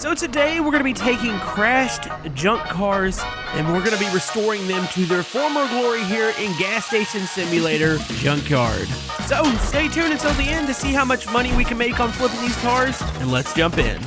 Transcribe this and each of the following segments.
So today we're going to be taking crashed junk cars and we're going to be restoring them to their former glory here in Gas Station Simulator Junkyard. So stay tuned until the end to see how much money we can make on flipping these cars, and let's jump in.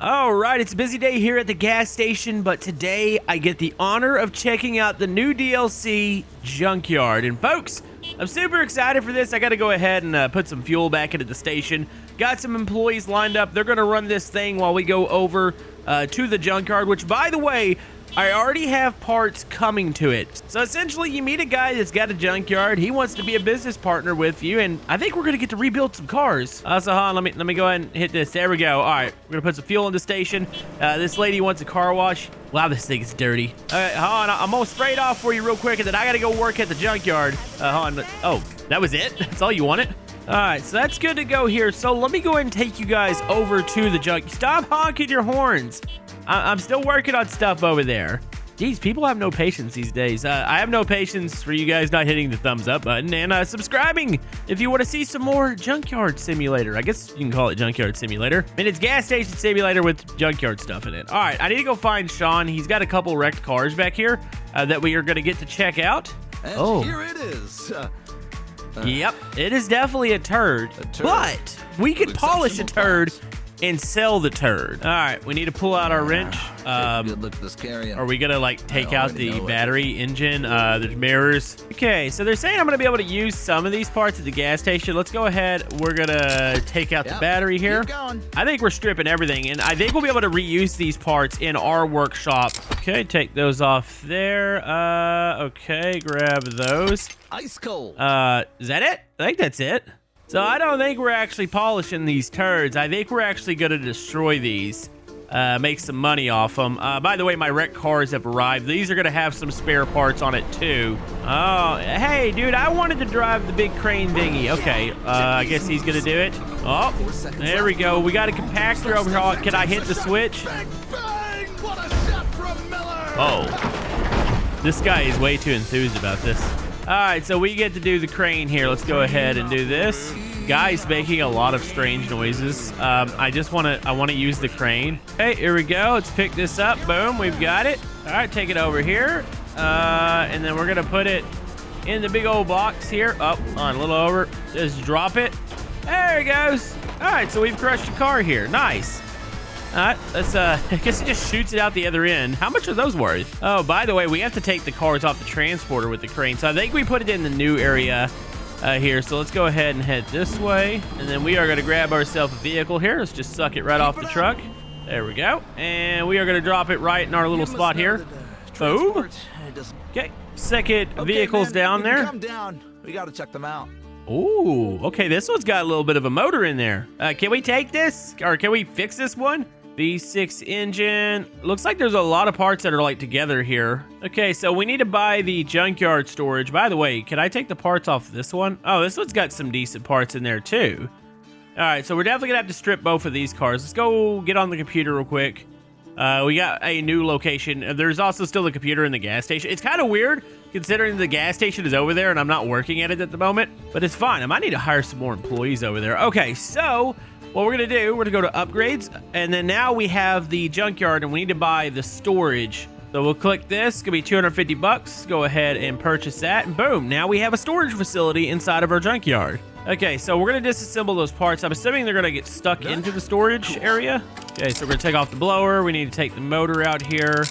Alright, it's a busy day here at the gas station, but today I get the honor of checking out the new DLC, Junkyard. And folks, I'm super excited for this. I gotta go ahead and put some fuel back into the station. Got some employees lined up. They're gonna run this thing while we go over to the junkyard, which, by the way, I already have parts coming to it. So essentially, you meet a guy that's got a junkyard. He wants to be a business partner with you, and I think we're gonna get to rebuild some cars. So hold on, let me go ahead and hit this. There we go. All right, we're gonna put some fuel in the station. This lady wants a car wash. Wow, this thing is dirty. All right, hold on, I'm gonna spray it off for you real quick, and then I gotta go work at the junkyard. Hold on. Oh, that was it? That's all you wanted? All right, so that's good to go here. So let me go ahead and take you guys over to the junk. Stop honking your horns. I'm still working on stuff over there. Geez, people have no patience these days. I have no patience for you guys not hitting the thumbs up button and subscribing if you want to see some more Junkyard Simulator. I guess you can call it Junkyard Simulator. I mean, it's Gas Station Simulator with junkyard stuff in it. All right, I need to go find Sean. He's got a couple wrecked cars back here that we are going to get to check out. And here it is. Yep, it is definitely a turd. But we could polish a turd and sell the turd. All right, we need to pull out our wrench. Good look at this carrier. Are we gonna like take out the battery engine? There's mirrors. Okay, so they're saying I'm gonna be able to use some of these parts at the gas station. Let's go ahead. We're gonna take out the battery here. I think we're stripping everything, and I think we'll be able to reuse these parts in our workshop. Okay, take those off there. Okay, grab those. Ice cold. Is that it? I think that's it. So I don't think we're actually polishing these turds. I think we're actually going to destroy these, make some money off them. By the way, my wrecked cars have arrived. These are going to have some spare parts on it too. Oh, hey, dude, I wanted to drive the big crane thingy. Okay, I guess he's going to do it. Oh, there we go. We got a compactor over here. Can I hit the switch? Oh, this guy is way too enthused about this. All right, so we get to do the crane here. Let's go ahead and do this. Guy's making a lot of strange noises. I want to use the crane. Okay, here we go. Let's pick this up. Boom, we've got it. All right, take it over here. And then we're gonna put it in the big old box here. Up, on a little over. Just drop it. There it goes. All right, so we've crushed a car here. Nice. All right, let's, I guess it just shoots it out the other end. How much are those worth? Oh, by the way, we have to take the cars off the transporter with the crane. So I think we put it in the new area here. So let's go ahead and head this way. And then we are going to grab ourselves a vehicle here. Let's just suck it right off the truck. There we go. And we are going to drop it right in our little spot here. Boom. Okay, second vehicle's down there. Come down. We got to check them out. Ooh, okay, this one's got a little bit of a motor in there. Can we take this? Or can we fix this one? V6 engine. Looks like there's a lot of parts that are like together here. Okay, so we need to buy the junkyard storage. By the way, can I take the parts off this one? Oh, this one's got some decent parts in there too. All right, so we're definitely gonna have to strip both of these cars. Let's go get on the computer real quick. We got a new location. There's also still a computer in the gas station. It's kind of weird considering the gas station is over there and I'm not working at it at the moment, but it's fine. I might need to hire some more employees over there. Okay, so what we're gonna do, we're gonna go to upgrades, and then now we have the junkyard and we need to buy the storage. So we'll click this, it's gonna be 250 bucks. Go ahead and purchase that, and boom, now we have a storage facility inside of our junkyard. Okay, so we're gonna disassemble those parts. I'm assuming they're gonna get stuck into the storage area. Okay, so we're gonna take off the blower. We need to take the motor out here.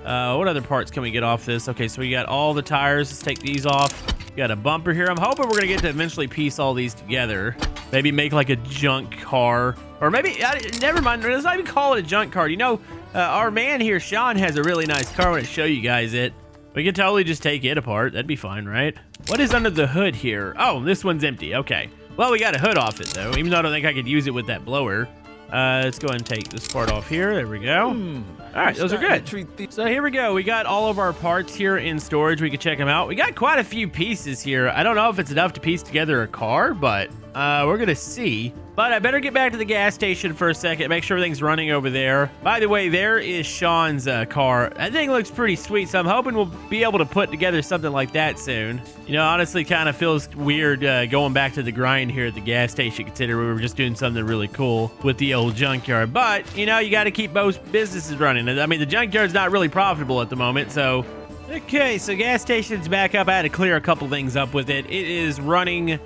What other parts can we get off this? Okay, so we got all the tires. Let's take these off. We got a bumper here. I'm hoping we're gonna get to eventually piece all these together. Maybe make like a junk car, or maybe, never mind, let's not even call it a junk car. You know, our man here, Sean, has a really nice car. I want to show you guys it. We could totally just take it apart. That'd be fine, right? What is under the hood here? Oh, this one's empty. Okay. Well, we got a hood off it, though, even though I don't think I could use it with that blower. Let's go ahead and take this part off here. There we go. All right, those are good. So here we go. We got all of our parts here in storage. We can check them out. We got quite a few pieces here. I don't know if it's enough to piece together a car, but We're gonna see. But I better get back to the gas station for a second, make sure everything's running over there. By the way, there is Sean's car. That thing looks pretty sweet, so I'm hoping we'll be able to put together something like that soon. You know, honestly, kind of feels weird going back to the grind here at the gas station, considering we were just doing something really cool with the old junkyard. But, you know, you got to keep both businesses running. I mean, the junkyard's not really profitable at the moment, so... Okay, so gas station's back up. I had to clear a couple things up with it. It is running...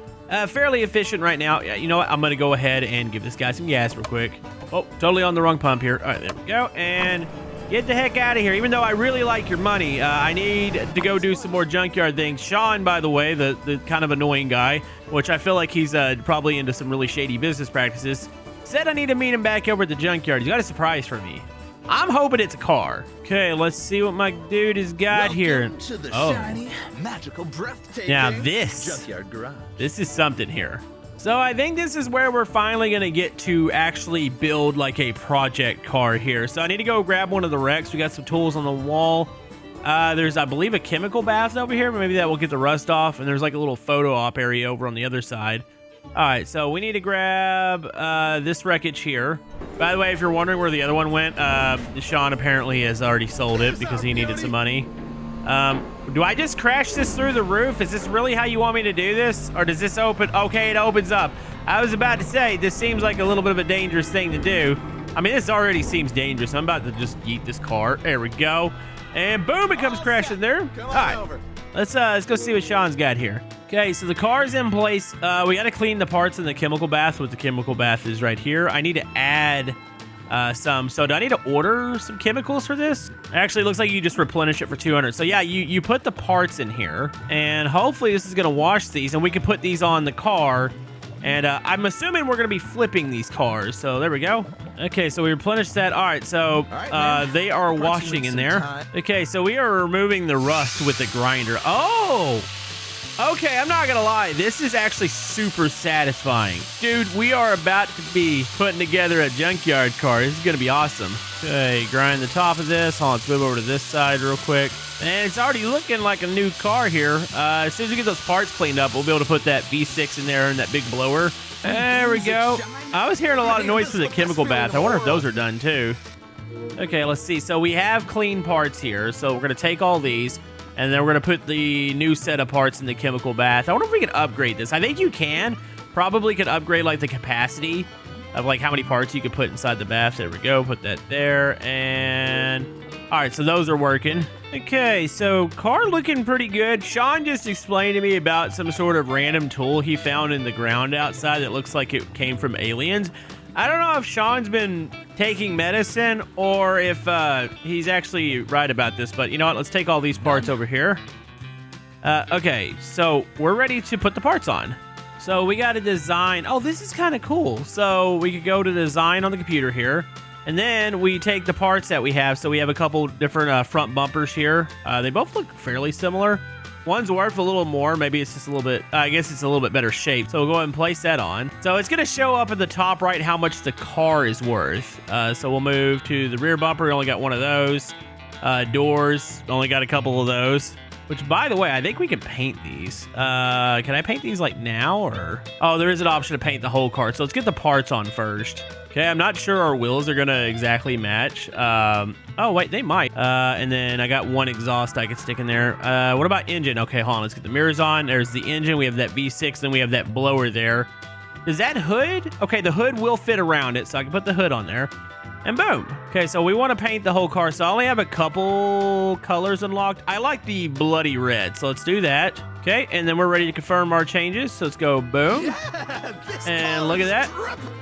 fairly efficient right now. You know what? I'm going to go ahead and give this guy some gas real quick. Oh, totally on the wrong pump here. All right, there we go. And get the heck out of here. Even though I really like your money, I need to go do some more junkyard things. Sean, by the way, the kind of annoying guy, which I feel like he's probably into some really shady business practices, said I need to meet him back over at the junkyard. He's got a surprise for me. I'm hoping it's a car. Okay, let's see what my dude has got here. To the shiny, magical, breathtaking now this Junkyard Garage. This is something here. So I think this is where we're finally gonna get to actually build like a project car here. So I need to go grab one of the wrecks. We got some tools on the wall. There's, I believe, a chemical bath over here, but maybe that will get the rust off. And there's like a little photo op area over on the other side. All right, so we need to grab this wreckage here. By the way, if you're wondering where the other one went, Sean apparently has already sold it because he needed some money. Do I just crash this through the roof? Is this really how you want me to do this? Or does this open? Okay, it opens up. I was about to say, this seems like a little bit of a dangerous thing to do. I mean, this already seems dangerous. I'm about to just yeet this car. There we go. And boom, it comes crashing there. All right, let's go see what Sean's got here. Okay, so the car's in place. We got to clean the parts in the chemical bath. What the chemical bath is right here. I need to add some. So do I need to order some chemicals for this? Actually, it looks like you just replenish it for 200. So yeah, you put the parts in here, and hopefully this is going to wash these, and we can put these on the car. And I'm assuming we're going to be flipping these cars. So there we go. Okay, so we replenished that. All right, so they are washing in there. Okay, so we are removing the rust with the grinder. Oh! Okay, I'm not gonna lie, this is actually super satisfying. Dude, we are about to be putting together a junkyard car. This is gonna be awesome. Okay, grind the top of this. Hold on, let's move over to this side real quick. And it's already looking like a new car here. As soon as we get those parts cleaned up, we'll be able to put that V6 in there and that big blower. There we go. I was hearing a lot of noise from the chemical bath. I wonder if those are done too. Okay, let's see. So we have clean parts here. So we're gonna take all these, and then we're going to put the new set of parts in the chemical bath. I wonder if we can upgrade this. I think you can. Probably could upgrade like the capacity of like how many parts you could put inside the bath. There we go. Put that there. And all right, so those are working. Okay, so car looking pretty good. Sean just explained to me about some sort of random tool he found in the ground outside that looks like it came from aliens. I don't know if Sean's been taking medicine or if he's actually right about this, but you know what? Let's take all these parts over here. Okay, so we're ready to put the parts on. So we got to design. Oh, this is kind of cool. So we could go to design on the computer here, and then we take the parts that we have. So we have a couple different front bumpers here. They both look fairly similar. One's worth a little more. Maybe it's just a little bit, I guess it's a little bit better shape. So we'll go ahead and place that on. So it's going to show up at the top right how much the car is worth. So we'll move to the rear bumper. We only got one of those. Doors, only got a couple of those. Which, by the way, I think we can paint these. Can I paint these like now or? Oh, there is an option to paint the whole car. So let's get the parts on first. Okay, I'm not sure our wheels are gonna exactly match. Oh wait, they might. And then I got one exhaust I could stick in there. What about engine? Okay, hold on, let's get the mirrors on. There's the engine, we have that V6, then we have that blower there. Is that hood? Okay, the hood will fit around it, so I can put the hood on there. And boom. Okay, so we want to paint the whole car, so I only have a couple colors unlocked. I like the bloody red, so let's do that. Okay, and then we're ready to confirm our changes, so let's go boom. Yeah, and look at that.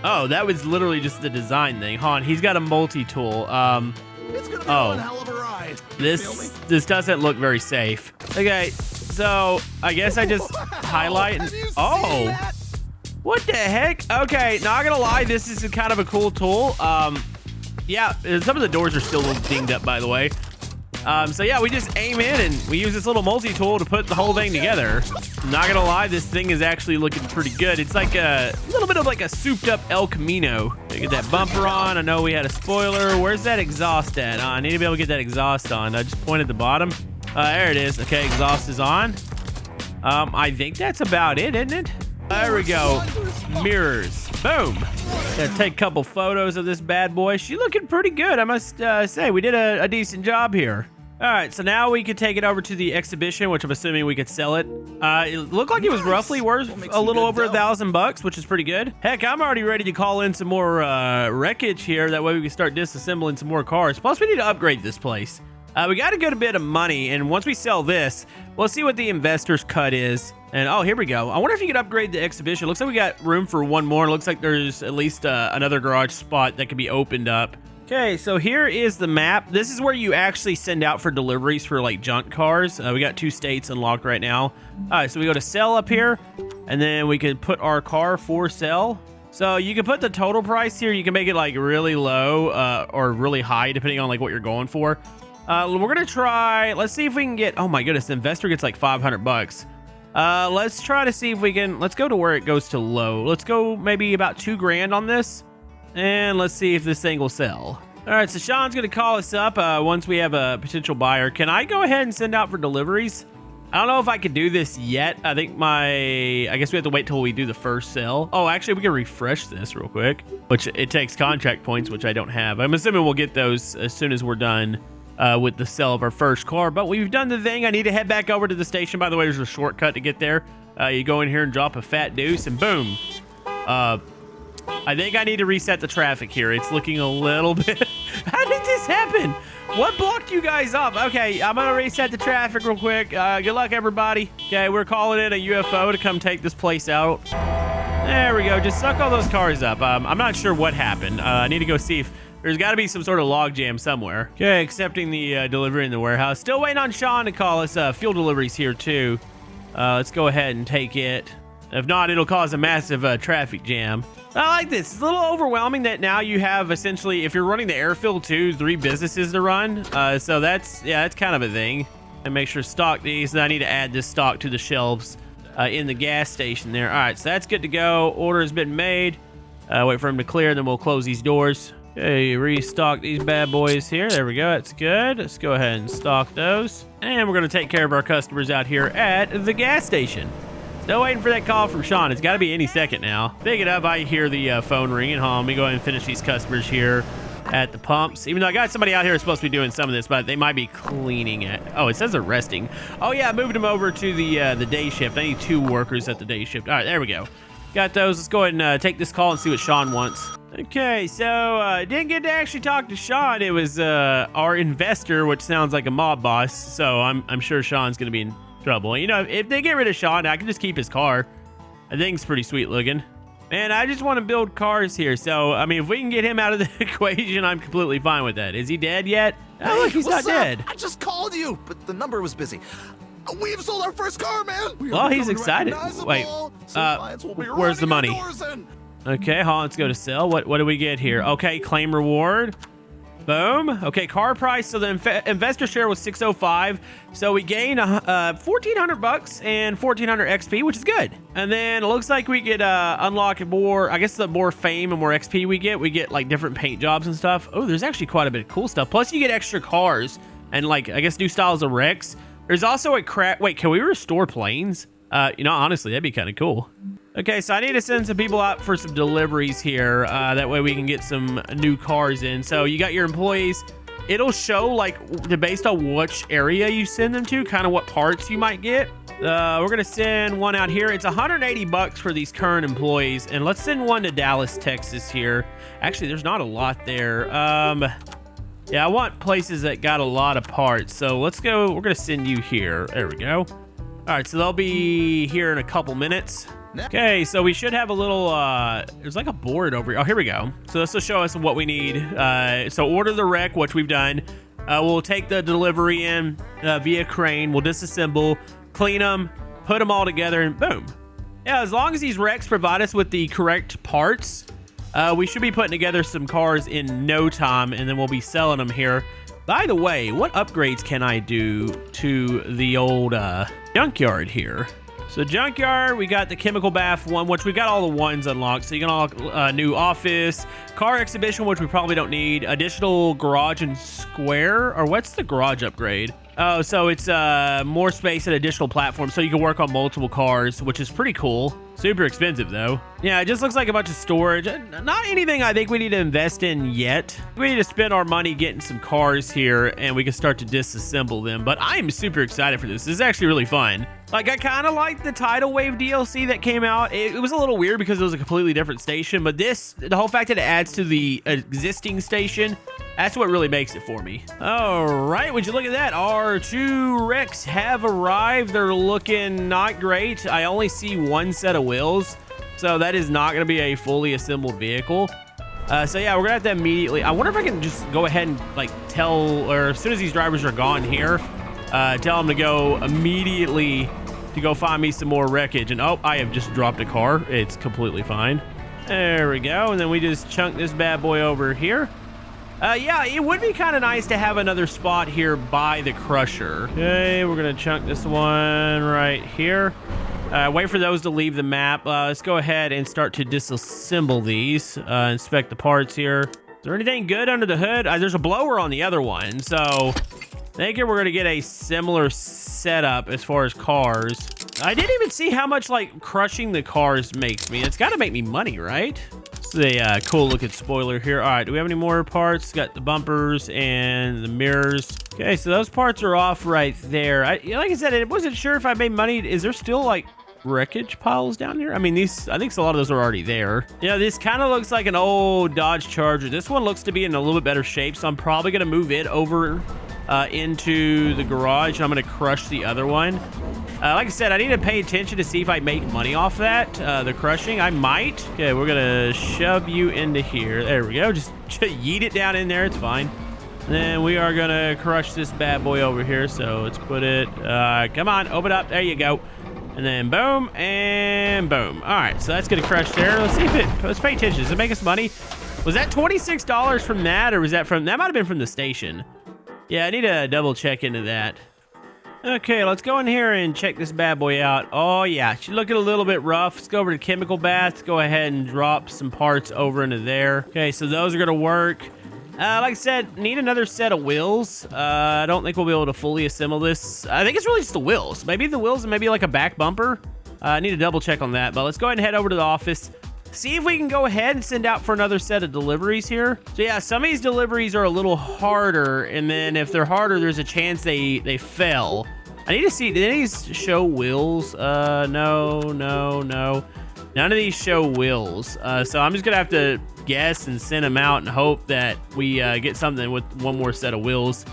Oh, that was literally just the design thing. Hold on, he's got a multi-tool. It's gonna be one hell of a ride. This doesn't look very safe. Okay, so I guess I just highlight. And, what the heck? Okay, not gonna lie, this is kind of a cool tool. Yeah, some of the doors are still a little dinged up, by the way. So yeah, we just aim in and we use this little multi-tool to put the whole thing together. Not gonna lie, this thing is actually looking pretty good. It's like a little bit of like a souped up El Camino. Get that bumper on. I know we had a spoiler. Where's that exhaust at? I need to be able to get that exhaust on. I just pointed at the bottom. There it is. Okay, exhaust is on. I think that's about it, isn't it? There we go. Mirrors. Boom. Gonna take a couple photos of this bad boy. She looking pretty good, I must say. We did a decent job here. All right, so now we could take it over to the exhibition, which I'm assuming we could sell it. It looked like it was roughly worth a little over $1,000, which is pretty good. Heck, I'm already ready to call in some more wreckage here. That way we can start disassembling some more cars. Plus, we need to upgrade this place. We got a good bit of money, and once we sell this, we'll see what the investor's cut is. And oh, here we go. I wonder if you could upgrade the exhibition. Looks like we got room for one more. It looks like there's at least another garage spot that could be opened up. Okay, so here is the map. This is where you actually send out for deliveries for like junk cars. We got 2 states unlocked right now. All right, so we go to sell up here, and then we could put our car for sale. So you can put the total price here. You can make it like really low or really high, depending on like what you're going for. We're gonna try. Let's see if we can get. Oh my goodness, the investor gets like $500. Let's try to see if we can. Let's go to where it goes to low. Let's go maybe about $2 grand on this. And let's see if this thing will sell. All right, so Sean's going to call us up once we have a potential buyer. Can I go ahead and send out for deliveries? I don't know if I can do this yet. I think I guess we have to wait till we do the first sell. Oh, actually, we can refresh this real quick, which it takes contract points, which I don't have. I'm assuming we'll get those as soon as we're done with the sale of our first car. But we've done the thing. I need to head back over to the station. By the way, there's a shortcut to get there. You go in here and drop a fat deuce, and boom. I think I need to reset the traffic here. It's looking a little bit... How did this happen? What blocked you guys off? Okay, I'm going to reset the traffic real quick. Good luck, everybody. Okay, we're calling in a UFO to come take this place out. There we go. Just suck all those cars up. I'm not sure what happened. I need to go see if... There's got to be some sort of log jam somewhere. Okay, accepting the delivery in the warehouse. Still waiting on Sean to call us. Fuel deliveries here, too. Let's go ahead and take it. If not, it'll cause a massive traffic jam. I like this. It's a little overwhelming that now you have essentially, if you're running the airfield too, 3 businesses to run. So that's kind of a thing. And make sure to stock these. And I need to add this stock to the shelves in the gas station there. All right, so that's good to go. Order has been made. Wait for them to clear, then we'll close these doors. Okay, restock these bad boys here. There we go. That's good. Let's go ahead and stock those. And we're going to take care of our customers out here at the gas station. Still waiting for that call from Sean. It's got to be any second now. Pick it up. I hear the phone ringing. Hold on. Let me go ahead and finish these customers here at the pumps. Even though I got somebody out here who's supposed to be doing some of this, but they might be cleaning it. Oh, it says they're resting. Oh, yeah. I moved them over to the day shift. I need 2 workers at the day shift. All right. There we go. Got those. Let's go ahead and take this call and see what Sean wants. Okay. So didn't get to actually talk to Sean. It was our investor, which sounds like a mob boss. So I'm sure Sean's going to be in trouble. You know, if they get rid of Sean, I can just keep his car. I think it's pretty sweet looking. Man, I just want to build cars here. So, I mean, if we can get him out of the equation, I'm completely fine with that. Is he dead yet? Oh, look, he's not dead. I just called you, but the number was busy. We've sold our first car, man. Well, he's excited. Wait, where's the money? Okay, hold on, let's go to sell. What do we get here? Okay, claim reward. Boom. Okay, car price. So the investor share was 605. So we gain $1,400 and 1,400 XP, which is good. And then it looks like we get unlock more. I guess the more fame and more XP we get like different paint jobs and stuff. Oh, there's actually quite a bit of cool stuff. Plus, you get extra cars and like I guess new styles of wrecks. There's also a crack. Wait, can we restore planes? You know, honestly, that'd be kind of cool. Okay, so I need to send some people out for some deliveries here. That way we can get some new cars in. So you got your employees. It'll show like based on which area you send them to, kind of what parts you might get. We're gonna send one out here. It's $180 for these current employees, and let's send one to Dallas, Texas here. Actually, there's not a lot there. Yeah, I want places that got a lot of parts. So let's go. We're gonna send you here. There we go. All right, so they'll be here in a couple minutes. Okay, so we should have a little, there's like a board over here. Oh, here we go. So this will show us what we need. So order the wreck, which we've done. We'll take the delivery in via crane. We'll disassemble, clean them, put them all together, and boom. Yeah, as long as these wrecks provide us with the correct parts, we should be putting together some cars in no time, and then we'll be selling them here. By the way, what upgrades can I do to the old junkyard here? So junkyard, we got the chemical bath one, which we got all the ones unlocked. So you can unlock new office, car exhibition, which we probably don't need, additional garage and square, or what's the garage upgrade? Oh, so it's more space and additional platforms, so you can work on multiple cars, which is pretty cool. Super expensive, though. Yeah, it just looks like a bunch of storage. Not anything I think we need to invest in yet. We need to spend our money getting some cars here, and we can start to disassemble them. But I'm super excited for this. This is actually really fun. Like, I kind of like the Tidal Wave DLC that came out. It was a little weird because it was a completely different station, but this, the whole fact that it adds to the existing station, that's what really makes it for me. All right, would you look at that? Our 2 wrecks have arrived. They're looking not great. I only see one set of wheels, so that is not gonna be a fully assembled vehicle. So yeah, we're gonna have to immediately, I wonder if I can just go ahead and like tell, or as soon as these drivers are gone here, tell them to go immediately to go find me some more wreckage. And oh, I have just dropped a car. It's completely fine. There we go. And then we just chunk this bad boy over here. Yeah, it would be kind of nice to have another spot here by the crusher. Okay, we're gonna chunk this one right here. Wait for those to leave the map. Let's go ahead and start to disassemble these. Inspect the parts here. Is there anything good under the hood? There's a blower on the other one, so I think we're gonna get a similar setup as far as cars. I didn't even see how much like crushing the cars makes me. It's got to make me money, right? It's a cool looking spoiler here. All right, do we have any more parts? Got the bumpers and the mirrors. Okay, so those parts are off right there. Like I said, I wasn't sure if I made money. Is there still like wreckage piles down here? I mean, I think a lot of those are already there. Yeah, this kind of looks like an old Dodge Charger. This one looks to be in a little bit better shape, so I'm probably gonna move it over into the garage. I'm gonna crush the other one. Like I said, I need to pay attention to see if I make money off that, the crushing. I might. Okay, we're gonna shove you into here. There we go. Just yeet it down in there. It's fine. And then we are gonna crush this bad boy over here. So let's put it, come on, open up. There you go. And then boom and boom. All right, so that's gonna crush there. Let's see if let's pay attention. Does it make us money? Was that $26 from that, or was that from, that might've been from the station. Yeah, I need to double check into that. Okay, let's go in here and check this bad boy out. Oh yeah, she's looking a little bit rough. Let's go over to chemical bath. Let's go ahead and drop some parts over into there. Okay, so those are gonna work. Like I said, need another set of wheels. I don't think we'll be able to fully assemble this. I think it's really just the wheels. Maybe the wheels and maybe like a back bumper. I need to double check on that, but let's go ahead and head over to the office. See if we can go ahead and send out for another set of deliveries here. So yeah, some of these deliveries are a little harder, and then if they're harder, there's a chance they fail. I need to see, did any of these show wheels? No. None of these show wheels. So I'm just gonna have to guess and send them out and hope that we get something with one more set of wheels.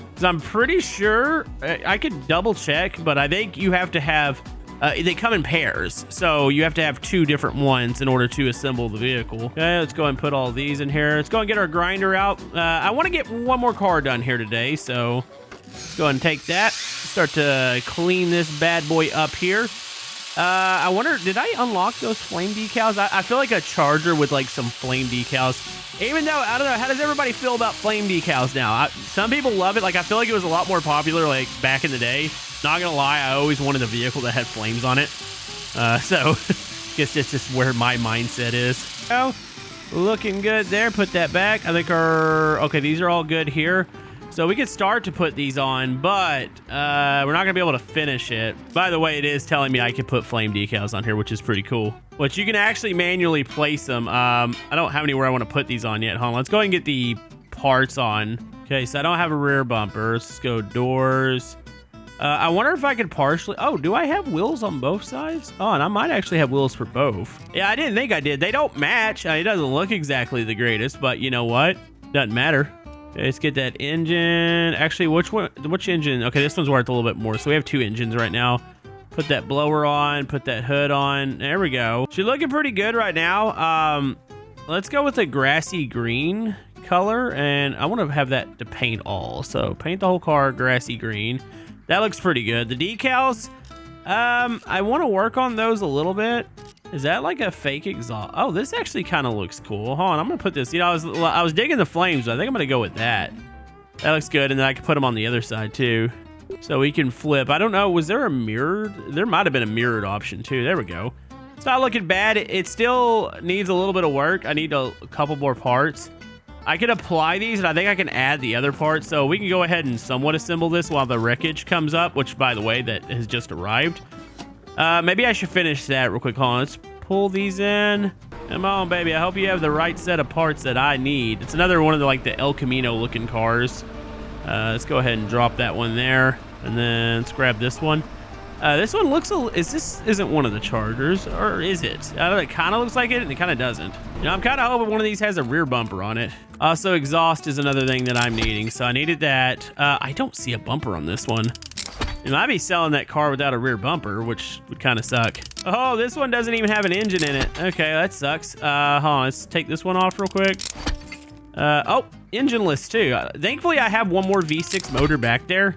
Because I'm pretty sure, I could double check, but I think you have to have, they come in pairs, so you have to have 2 different ones in order to assemble the vehicle. Okay, let's go and put all these in here. Let's go and get our grinder out. I want to get one more car done here today, so let's go ahead and take that. Start to clean this bad boy up here. I wonder, did I unlock those flame decals? I feel like a Charger with like some flame decals. Even though, I don't know, how does everybody feel about flame decals now? Some people love it. Like, I feel like it was a lot more popular like back in the day. Not gonna lie, I always wanted a vehicle that had flames on it. So, guess that's just where my mindset is. Oh, looking good there. Put that back. I think okay, these are all good here. So we could start to put these on, but we're not gonna be able to finish it. By the way, it is telling me I can put flame decals on here, which is pretty cool. Which you can actually manually place them. I don't have anywhere I want to put these on yet. Hold on, let's go ahead and get the parts on. Okay, so I don't have a rear bumper. Let's go doors. I wonder if I could partially... Oh, do I have wheels on both sides? Oh, and I might actually have wheels for both. Yeah, I didn't think I did. They don't match. It doesn't look exactly the greatest, but you know what? Doesn't matter. Okay, let's get that engine. Actually, which engine? Okay, this one's worth a little bit more. So we have 2 engines right now. Put that blower on, put that hood on. There we go. She's looking pretty good right now. Let's go with a grassy green color, and I want to have that to paint all. So paint the whole car grassy green. That looks pretty good. The decals, I want to work on those a little bit. Is that like a fake exhaust? Oh, this actually kind of looks cool. Hold on, I'm gonna put this. You know, I was digging the flames, but I think I'm gonna go with that. That looks good, and then I can put them on the other side too, so we can flip. I don't know. Was there a mirrored? There might have been a mirrored option too. There we go. It's not looking bad. It still needs a little bit of work. I need a couple more parts. I could apply these, and I think I can add the other parts. So we can go ahead and somewhat assemble this while the wreckage comes up, which, by the way, that has just arrived. Maybe I should finish that real quick. Hold on, let's pull these in. Come on, baby. I hope you have the right set of parts that I need. It's another one of the El Camino looking cars. Let's go ahead and drop that one there, and then let's grab this one. This one looks this isn't one of the Chargers, or is it? I don't know, it kind of looks like it, and it kind of doesn't. You know, I'm kind of hoping one of these has a rear bumper on it. Also, exhaust is another thing that I'm needing, so I needed that. I don't see a bumper on this one. And I'd be selling that car without a rear bumper, which would kind of suck. Oh, this one doesn't even have an engine in it. Okay, that sucks. Hold on, let's take this one off real quick. Oh, engineless too. Thankfully, I have one more V6 motor back there.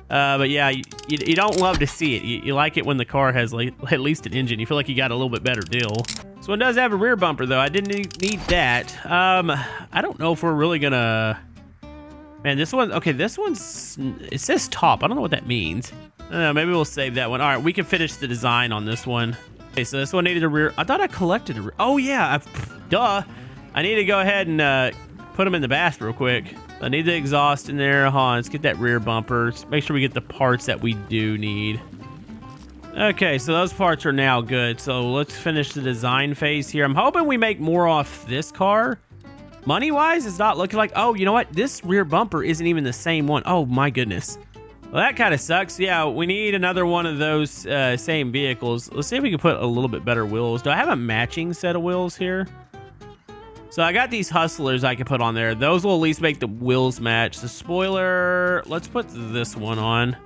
But yeah, you don't love to see it. You like it when the car has at least an engine. You feel like you got a little bit better deal. This one does have a rear bumper though. I didn't need that. I don't know if we're really gonna... Man, this one, okay, this one's, it says top. I don't know what that means. I don't know, maybe we'll save that one. All right, we can finish the design on this one. Okay, so this one needed a rear. I thought I collected a rear. Oh yeah, duh. I need to go ahead and put them in the bath real quick. I need the exhaust in there. Hold on, let's get that rear bumper. Let's make sure we get the parts that we do need. Okay, so those parts are now good. So let's finish the design phase here. I'm hoping we make more off this car. Money-wise, it's not looking like... Oh, you know what? This rear bumper isn't even the same one. Oh, my goodness. Well, that kind of sucks. Yeah, we need another one of those same vehicles. Let's see if we can put a little bit better wheels. Do I have a matching set of wheels here? So I got these Hustlers I can put on there. Those will at least make the wheels match. The spoiler, let's put this one on.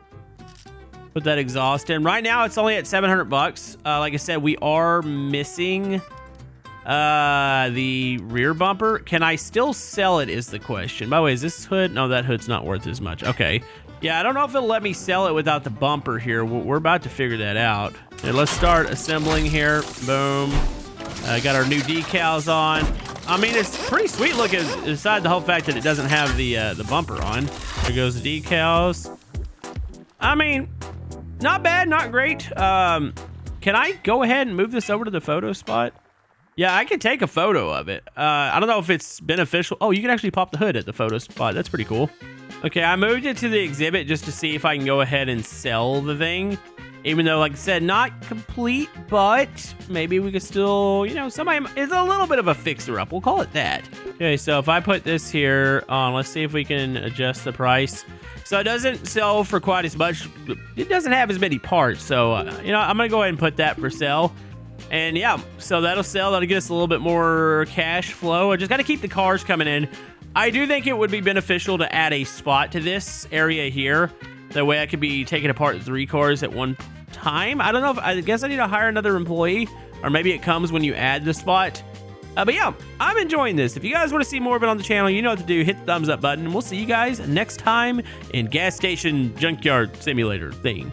Put that exhaust in. Right now, it's only at 700 bucks. Like I said, we are missing... the rear bumper. Can I still sell it is the question. By the way, is this hood? No, that hood's not worth as much. Okay. Yeah, I don't know if it'll let me sell it without the bumper here. We're about to figure that out. Okay, let's start assembling here. Boom. Got our new decals on. I mean, it's pretty sweet looking, aside the whole fact that it doesn't have the bumper on. There goes the decals. I mean, not bad, not great. Can I go ahead and move this over to the photo spot? Yeah, I can take a photo of it. I don't know if it's beneficial. Oh, you can actually pop the hood at the photo spot. That's pretty cool. Okay, I moved it to the exhibit just to see if I can go ahead and sell the thing. Even though, like I said, not complete, but maybe we could still, you know, somebody is a little bit of a fixer-up. We'll call it that. Okay, so if I put this here on, let's see if we can adjust the price. So it doesn't sell for quite as much. It doesn't have as many parts. So, you know, I'm going to go ahead and put that for sale. And yeah, so that'll sell. That'll get us a little bit more cash flow. I just got to keep the cars coming in. I do think it would be beneficial to add a spot to this area here. That way I could be taking apart 3 cars at one time. I don't know if, I guess I need to hire another employee, or maybe it comes when you add the spot. But yeah, I'm enjoying this. If you guys want to see more of it on the channel, you know what to do. Hit the thumbs up button. We'll see you guys next time in Gas Station Junkyard Simulator thing.